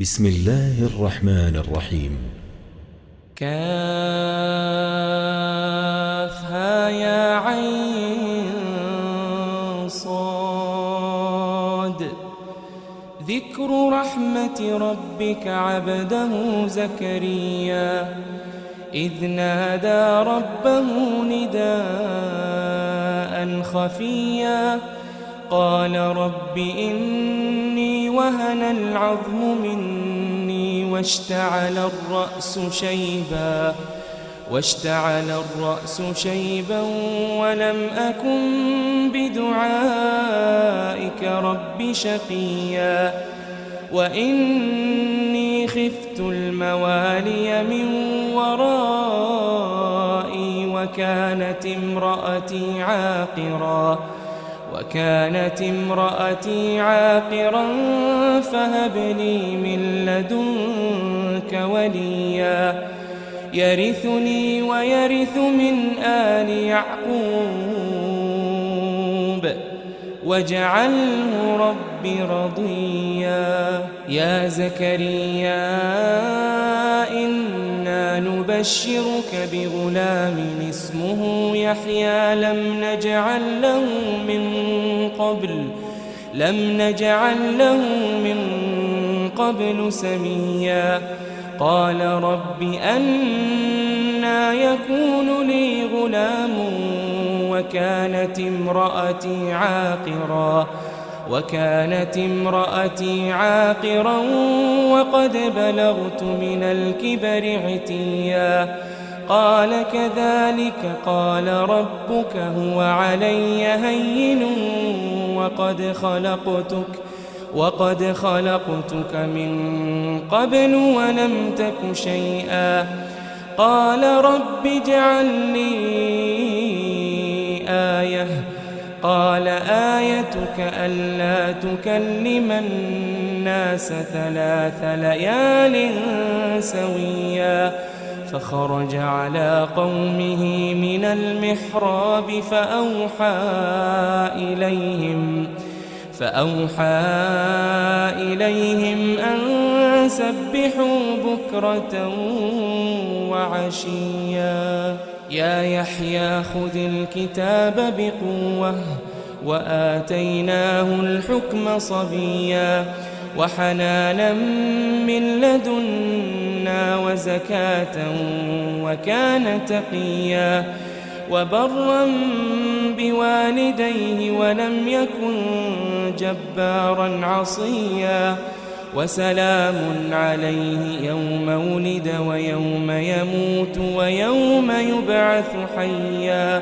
بسم الله الرحمن الرحيم. كافها يا عين صاد. ذكر رحمة ربك عبده زكريا إذ نادى ربه نداء خفيا قال رب إني وهن العظم مني واشتعل الرأس شيبا ولم أكن بدعائك رب شقيا وإني خفت الموالي من ورائي وكانت امرأتي عاقرا فهب لي من لدنك وليا يرثني ويرث من آل يعقوب واجعله رب رضيا. يا زكريا إنا نبشرك بغلام اسمه يحيى لم نجعل له من قبل سميا قال رب أنى يكون لي غلام وكانت امرأتي عاقرا وقد بلغت من الكبر عتيا قال كذلك قال ربك هو علي هين وقد خلقتك من قبل ولم تك شيئا قال رب اجعل لي آية قال آيتك ألا تكلم الناس 3 ليال سويا فخرج على قومه من المحراب فأوحى إليهم أن سبحوا بكرة وعشيا. يا يحيى خذ الكتاب بقوة وآتيناه الحكم صبيا وحنانا من لدنا وزكاة وكان تقيا وبرا بوالديه ولم يكن جبارا عصيا وسلام عليه يوم ولد ويوم يموت ويوم يبعث حيا.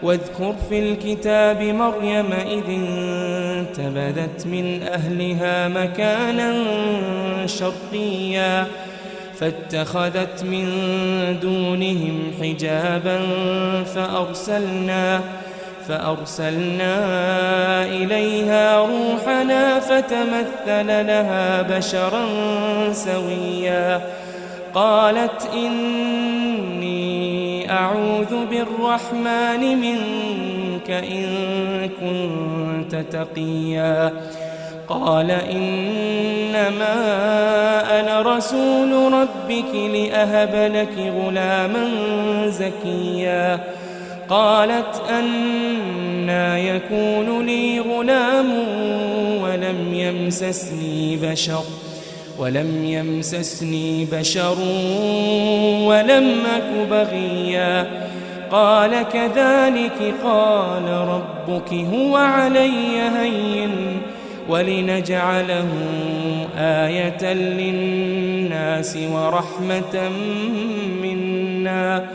واذكر في الكتاب مريم إذ انتبذت من أهلها مكانا شرقيا فاتخذت من دونهم حجابا فأرسلنا إليها روحنا فتمثل لها بشرا سويا قالت إني أعوذ بالرحمن منك إن كنت تقيا قال إنما أنا رسول ربك لأهب لك غلاما زكيا قالت أنى يكون لي غلام ولم يمسسني بشر ولم أك بغيا قال كذلك قال ربك هو علي هين ولنجعله آية للناس ورحمة منا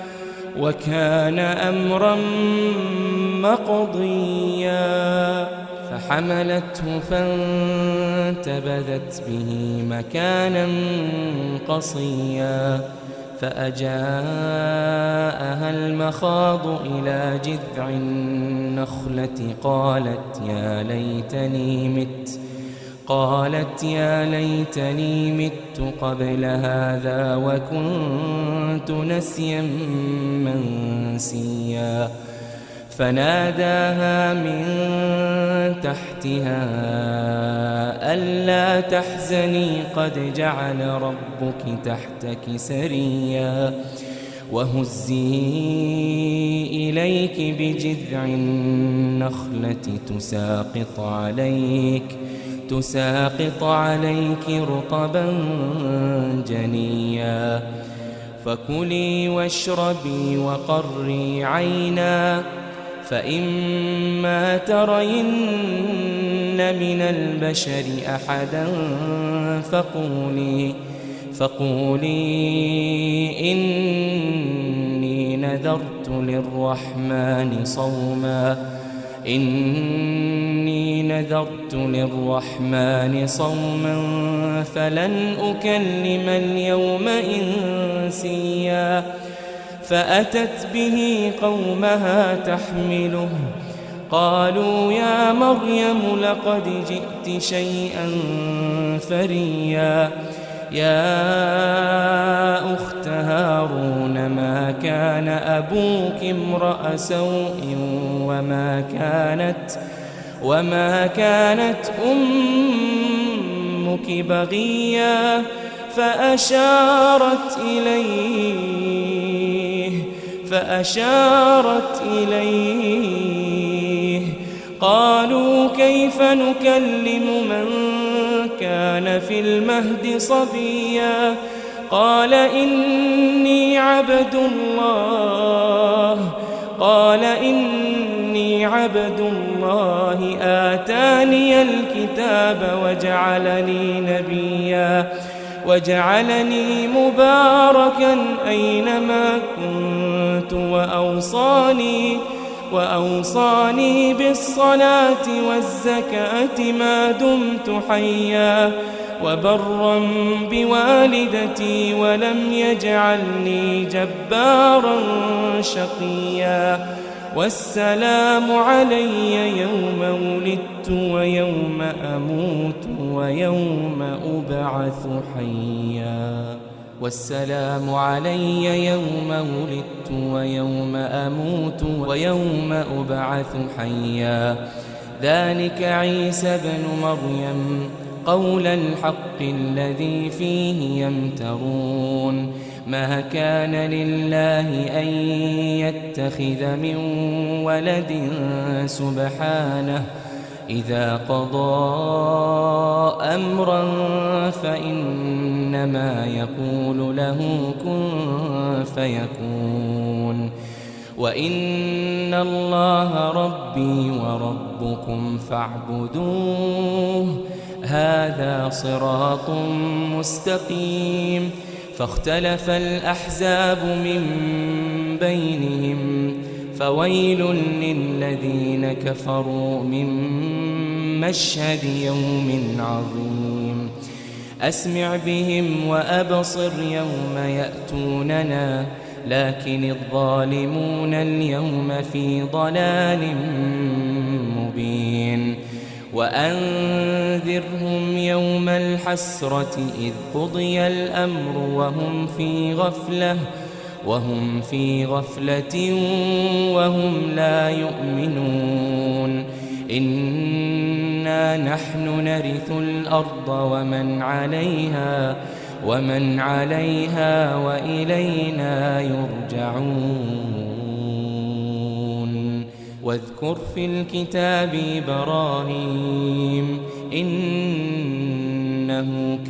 وكان أمرا مقضيا. فحملته فانتبذت به مكانا قصيا فأجاءها المخاض إلى جذع النخلة قالت يا ليتني مت قبل هذا وكنت نسيا منسيا فناداها من تحتها ألا تحزني قد جعل ربك تحتك سريا وهزي إليك بجذع النخلة تساقط عليك رطبا جنيا فكلي واشربي وقري عينا فإما ترين من البشر أحدا فقولي إني نذرت للرحمن صوما فلن أكلم اليوم إنسيا فأتت به قومها تحمله قالوا يا مريم لقد جئت شيئا فريا يا أخت هارون ما كان أبوك امرأ سوء وما كانت أمك بغيا فأشارت إليه قالوا كيف نكلم من كان في المهد صبيا قال إني عبد الله آتاني الكتاب وجعلني نبيا وجعلني مباركا أينما كنت وأوصاني بالصلاة والزكاة ما دمت حيا وبرا بوالدتي ولم يجعلني جبارا شقيا والسلام علي يوم ولدت ويوم أموت ويوم أبعث حيا والسلام علي يوم ولدت ويوم أموت ويوم أبعث حيا ذلك عيسى بن مريم قول الحق الذي فيه يمترون ما كان لله أن يتخذ من ولد سبحانه إذا قضى أمرا فإنما يقول له كن فيكون وإن الله ربي وربكم فاعبدوه هذا صراط مستقيم فاختلف الأحزاب من بينهم فويل للذين كفروا من مشهد يوم عظيم أسمع بهم وأبصر يوم يأتوننا لكن الظالمون اليوم في ضلال مبين وأنذرهم يوم الحسرة إذ قضي الأمر وهم في غفلة وهم لا يؤمنون إنا نحن نرث الأرض ومن عليها وإلينا يرجعون واذكر في الكتاب إبراهيم إنه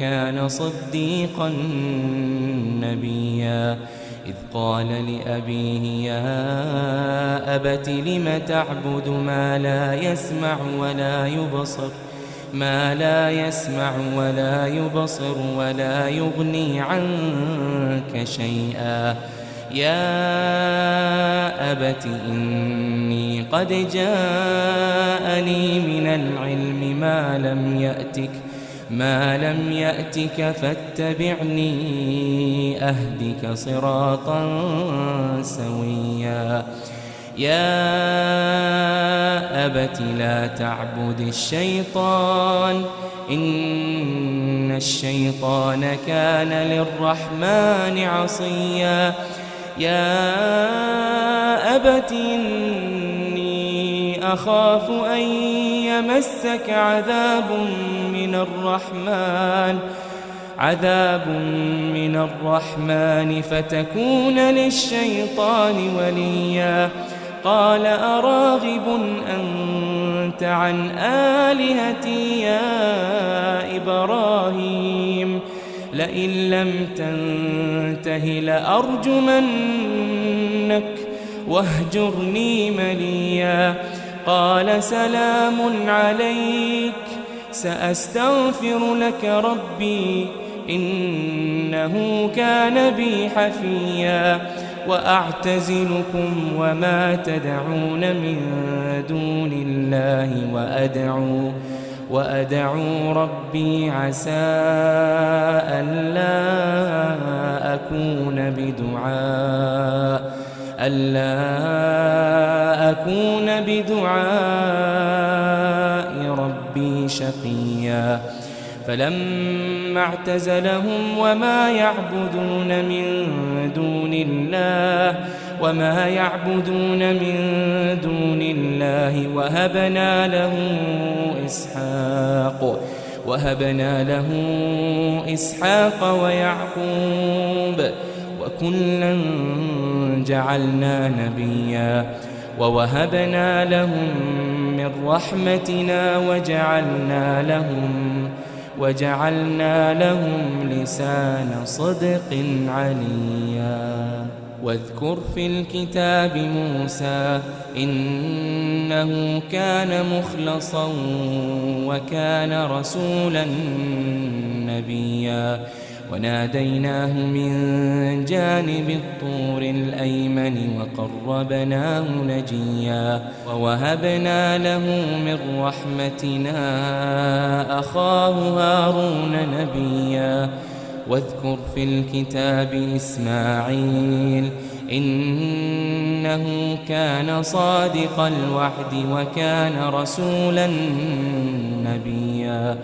كان صديقا نبيا إذ قال لأبيه يا أبت لم تعبد ما لا يسمع ولا يبصر ولا يغني عنك شيئا يا أبت إني قد جاءني من العلم ما لم يأتك فاتبعني أهدك صراطا سويا يا أبت لا تعبد الشيطان إن الشيطان كان للرحمن عصيا يا أبت إني أخاف أن يمسك عذاب من الرحمن فتكون للشيطان وليا. قال أراغب أنت عن آلهتي يا إبراهيم لئن لم تنته لأرجمنك واهجرني مليا. قال سلام عليك سأستغفر لك ربي إنه كان بي حفيا. وأعتزلكم وما تدعون من دون الله وأدعو ربي عسى ألا أكون بدعاء ربي شقيا. فلما اعتزلهم وما يعبدون من دون الله وهبنا له إسحاق ويعقوب وكلا جعلنا نبيا. ووهبنا لهم من رحمتنا وجعلنا لهم لسان صدق عليا. واذكر في الكتاب موسى إنه كان مخلصا وكان رسولا نبيا. وناديناه من جانب الطور الأيمن وقربناه نجيا. ووهبنا له من رحمتنا أخاه هارون نبيا. واذكر في الكتاب إسماعيل إنه كان صادق الوعد وكان رسولا نبيا.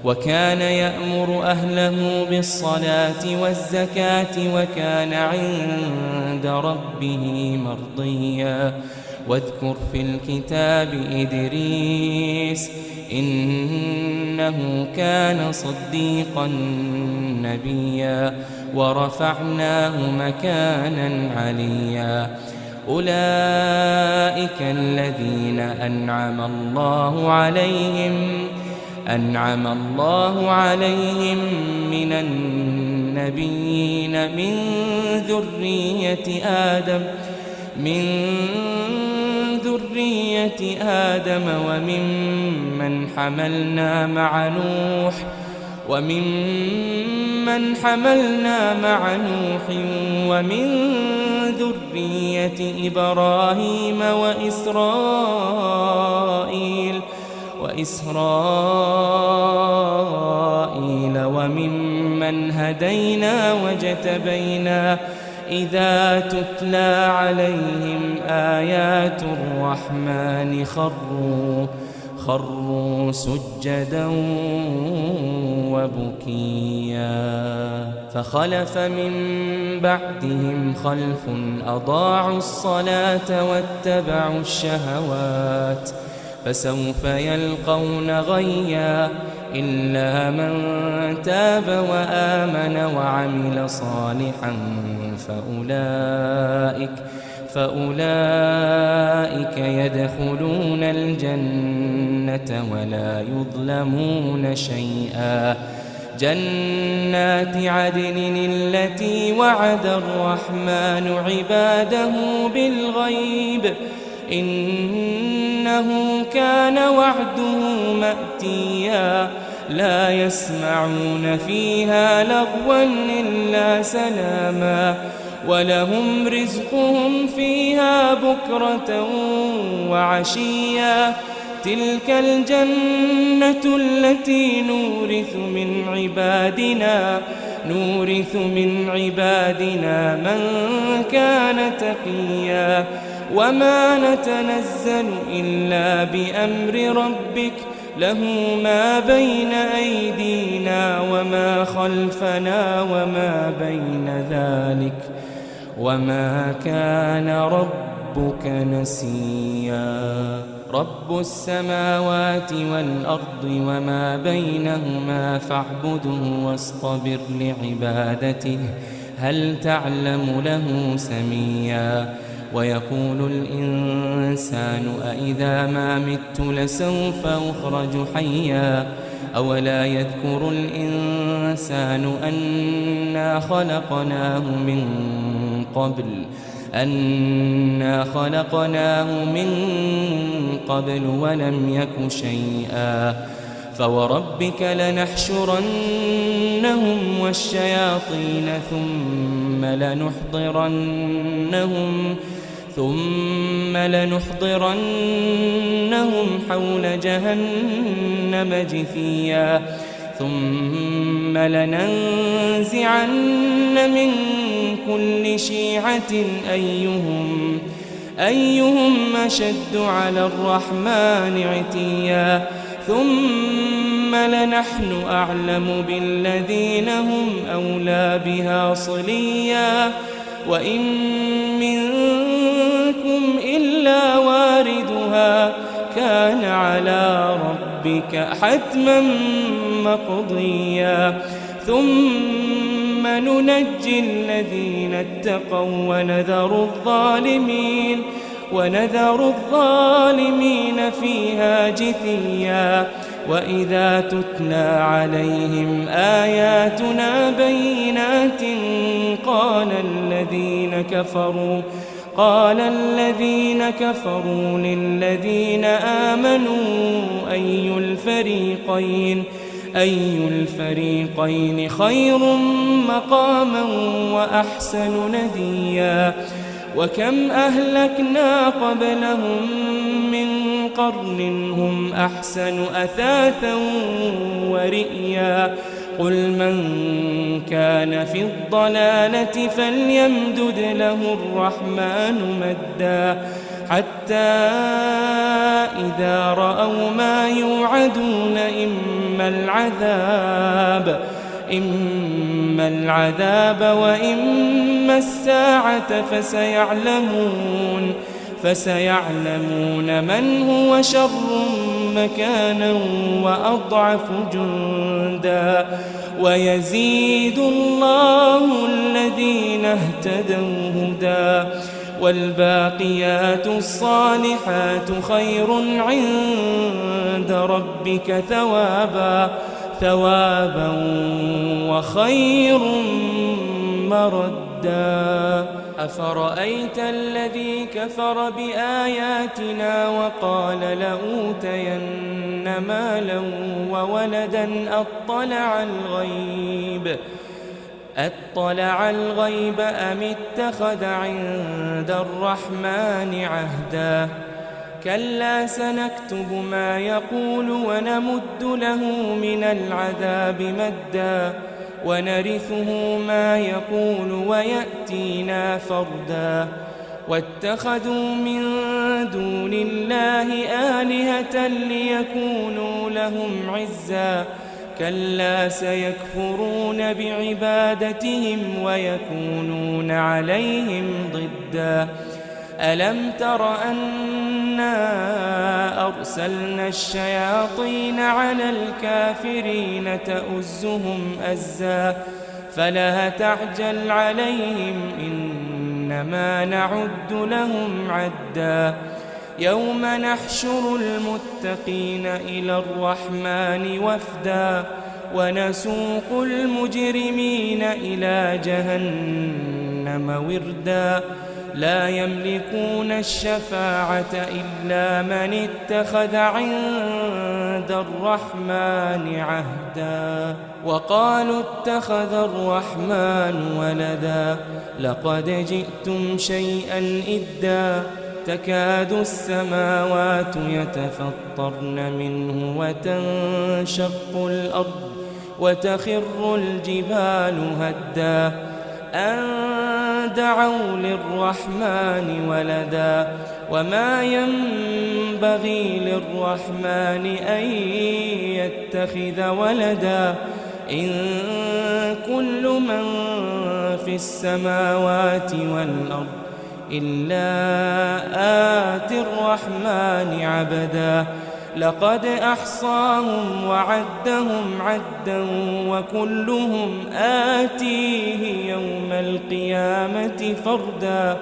وكان يأمر أهله بالصلاة والزكاة وكان عند ربه مرضيا. واذكر في الكتاب إدريس إنه كان صديقا نبيا. ورفعناه مكانا عليا. أولئك الذين أنعم الله عليهم من النبيين من ذرية آدم وممن حملنا مع نوح ومن ذرية إبراهيم وإسرائيل وممن هدينا وجتبينا إذا تتلى عليهم آيات الرحمن خروا سجدا وبكيا. فخلف من بعدهم خلف أضاعوا الصلاة واتبعوا الشهوات فسوف يلقون غيا. إلا من تاب وآمن وعمل صالحا فأولئك يدخلون الجنة ولا يظلمون شيئا. جنات عدن التي وعد الرحمن عباده بالغيب إنه كان وعده مأتيا. لا يسمعون فيها لغوا إلا سلاما ولهم رزقهم فيها بكرة وعشيا. تلك الجنة التي نورث من عبادنا من كان تقيا. وما نتنزل إلا بأمر ربك له ما بين أيدينا وما خلفنا وما بين ذلك وما كان ربك ربك نسيا رب السماوات والأرض وما بينهما فاعبده واصطبر لعبادته هل تعلم له سميا ويقول الإنسان أإذا ما مت لسوف أخرج حيا أولا يذكر الإنسان أنا خلقناه من قبل ولم يك شيئا فوربك لنحشرنهم والشياطين ثم لنحضرنهم حول جهنم جثيا ثم لننزعن من كل شيعة أيهم أشد على الرحمن عتيا ثم لنحن أعلم بالذين هم أولى بها صليا وإن منكم إلا واردها كان على ربك حتما مقضيا ثم ننجي الذين اتقوا ونذر الظالمين فيها جثيا وإذا تتلى عليهم آياتنا بينات قال الذين كفروا للذين آمنوا أي الفريقين خير مقاما وأحسن نديا وكم أهلكنا قبلهم من قرن هم أحسن أثاثا ورئيا قل من كان في الضلالة فليمدد له الرحمن مدا حتى إذا رأوا ما يوعدون إما العذاب وإما الساعة فسيعلمون من هو شر مكانا وأضعف جندا ويزيد الله الذين اهتدوا هدى والباقيات الصالحات خير عند ربك ثوابا وخير مردا أفرأيت الذي كفر بآياتنا وقال لأوتين مالا وولدا أطلع الغيب أم اتخذ عند الرحمن عهدا كلا سنكتب ما يقول ونمد له من العذاب مدا ونرثه ما يقول ويأتينا فردا واتخذوا من دون الله آلهة ليكونوا لهم عزا كلا سيكفرون بعبادتهم ويكونون عليهم ضدا ألم تر أنا أرسلنا الشياطين على الكافرين تؤزهم أزا فلا تعجل عليهم إنما نعد لهم عدا يوم نحشر المتقين إلى الرحمن وفدا ونسوق المجرمين إلى جهنم وردا لا يملكون الشفاعة إلا من اتخذ عند الرحمن عهدا وقالوا اتخذ الرحمن ولدا لقد جئتم شيئا إدا تكاد السماوات يتفطرن منه وتنشق الأرض وتخر الجبال هدا أن دعوا للرحمن ولدا وما ينبغي للرحمن أن يتخذ ولدا إن كل من في السماوات والأرض إلا آتي الرحمن عبدا لقد أحصاهم وعدهم عدا وكلهم آتيه يوم القيامة فردا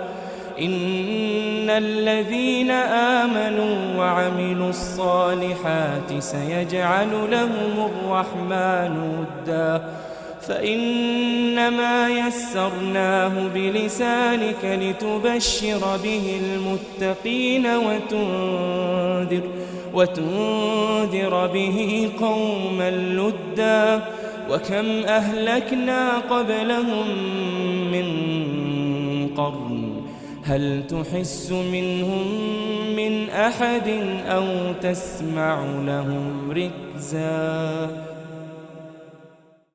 إن الذين آمنوا وعملوا الصالحات سيجعل لهم الرحمن ودا فإنما يسرناه بلسانك لتبشر به المتقين وتنذر به قوما لدا وكم أهلكنا قبلهم من قرن هل تحس منهم من أحد أو تسمع لهم ركزا